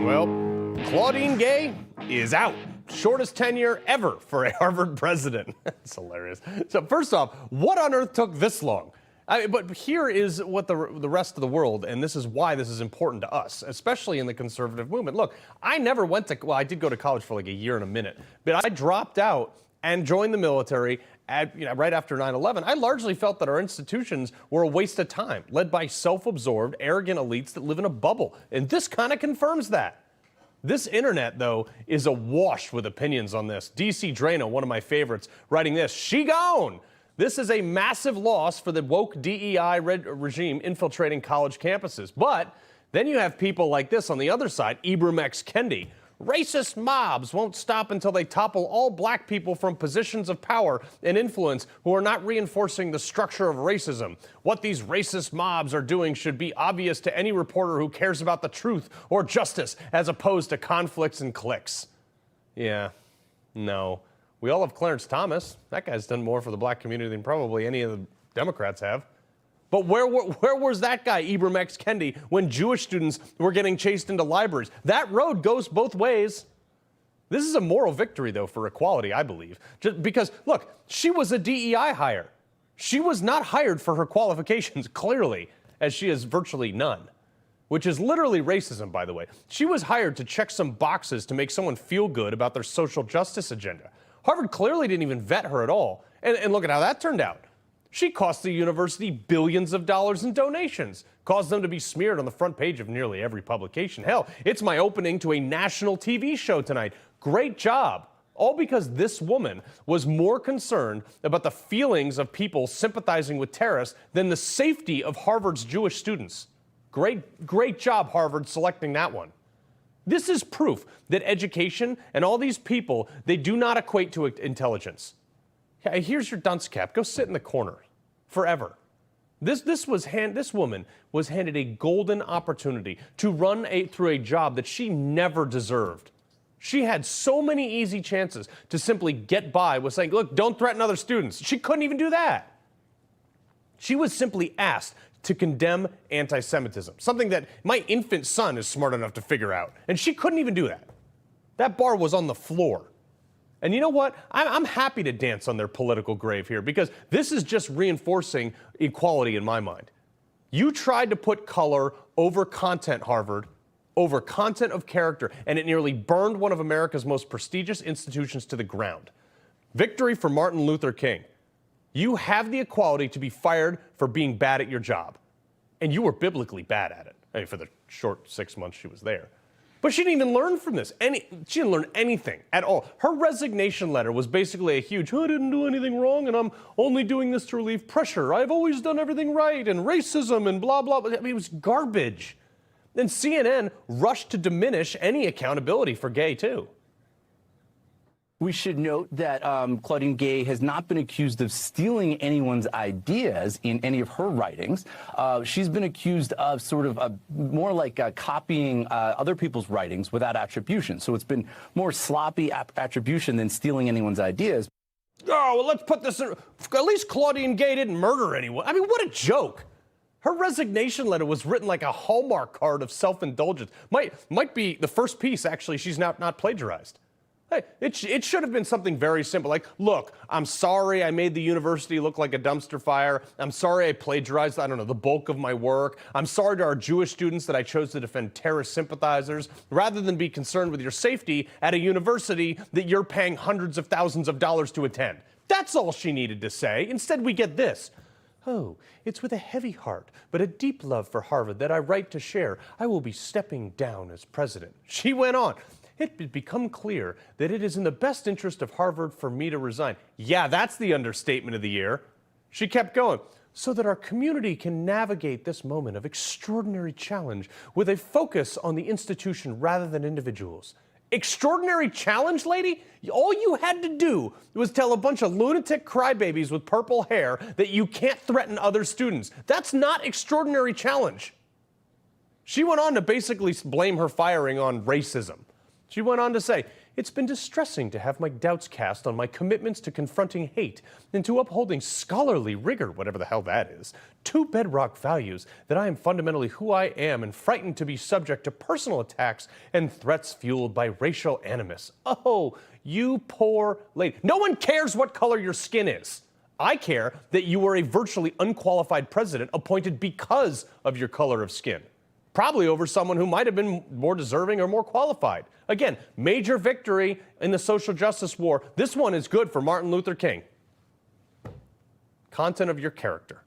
Well, Claudine Gay is out. Shortest tenure ever for a Harvard president. It's hilarious. So first off, what on earth took this long? But here is what the rest of the world, and this is why this is important to us, especially in the conservative movement. Look, I never went to, well, I did go to college for like a year and a minute, but I dropped out and joined the military right after 9/11. I largely felt that our institutions were a waste of time, led by self-absorbed, arrogant elites that live in a bubble. And this kind of confirms that. This internet, though, is awash with opinions on this. DC Drano, one of my favorites, writing this, "She gone! This is a massive loss for the woke DEI regime infiltrating college campuses." But then you have people like this on the other side, Ibram X. Kendi. "Racist mobs won't stop until they topple all black people from positions of power and influence who are not reinforcing the structure of racism. What these racist mobs are doing should be obvious to any reporter who cares about the truth or justice as opposed to conflicts and cliques." Yeah, no. We all have Clarence Thomas. That guy's done more for the black community than probably any of the Democrats have. But where was that guy, Ibram X. Kendi, when Jewish students were getting chased into libraries? That road goes both ways. This is a moral victory, though, for equality, I believe. Just because, look, she was a DEI hire. She was not hired for her qualifications, clearly, as she has virtually none, which is literally racism, by the way. She was hired to check some boxes to make someone feel good about their social justice agenda. Harvard clearly didn't even vet her at all. And look at how that turned out. She cost the university billions of dollars in donations, caused them to be smeared on the front page of nearly every publication. Hell, it's my opening to a national TV show tonight. Great job. All because this woman was more concerned about the feelings of people sympathizing with terrorists than the safety of Harvard's Jewish students. Great job, Harvard, selecting that one. This is proof that education and all these people, they do not equate to intelligence. Here's your dunce cap. Go sit in the corner forever. This woman was handed a golden opportunity to run through a job that she never deserved. She had so many easy chances to simply get by with saying, "Look, don't threaten other students." She couldn't even do that. She was simply asked to condemn anti-Semitism, something that my infant son is smart enough to figure out. And she couldn't even do that. That bar was on the floor. And you know what? I'm happy to dance on their political grave here because this is just reinforcing equality in my mind. You tried to put color over content, Harvard, over content of character, and it nearly burned one of America's most prestigious institutions to the ground. Victory for Martin Luther King. You have the equality to be fired for being bad at your job. And you were biblically bad at it. I mean, for the short 6 months she was there. But she didn't even learn from this. She didn't learn anything at all. Her resignation letter was basically a huge, "I didn't do anything wrong and I'm only doing this to relieve pressure. I've always done everything right and racism and blah, blah, blah." I mean, it was garbage. Then CNN rushed to diminish any accountability for Gay, too. We should note that Claudine Gay has not been accused of stealing anyone's ideas in any of her writings. She's been accused of sort of more like copying other people's writings without attribution. So it's been more sloppy attribution than stealing anyone's ideas. Oh, well, let's put this in. At least Claudine Gay didn't murder anyone. I mean, what a joke. Her resignation letter was written like a Hallmark card of self-indulgence. Might be the first piece, actually, she's not plagiarized. Hey, it should have been something very simple, like, "Look, I'm sorry I made the university look like a dumpster fire. I'm sorry I plagiarized, I don't know, the bulk of my work. I'm sorry to our Jewish students that I chose to defend terrorist sympathizers, rather than be concerned with your safety at a university that you're paying hundreds of thousands of dollars to attend." That's all she needed to say. Instead, we get this. "Oh, it's with a heavy heart, but a deep love for Harvard that I write to share. I will be stepping down as president." She went on. "It has become clear that it is in the best interest of Harvard for me to resign." Yeah, that's the understatement of the year. She kept going. "So that our community can navigate this moment of extraordinary challenge with a focus on the institution rather than individuals." Extraordinary challenge, lady? All you had to do was tell a bunch of lunatic crybabies with purple hair that you can't threaten other students. That's not extraordinary challenge. She went on to basically blame her firing on racism. She went on to say, It's been distressing to have my doubts cast on my commitments to confronting hate and to upholding scholarly rigor, whatever the hell that is. Two bedrock values that I am fundamentally who I am and frightened to be subject to personal attacks and threats fueled by racial animus. Oh, you poor lady. No one cares what color your skin is. I care that you were a virtually unqualified president appointed because of your color of skin. Probably over someone who might have been more deserving or more qualified. Again, major victory in the social justice war. This one is good for Martin Luther King. Content of your character.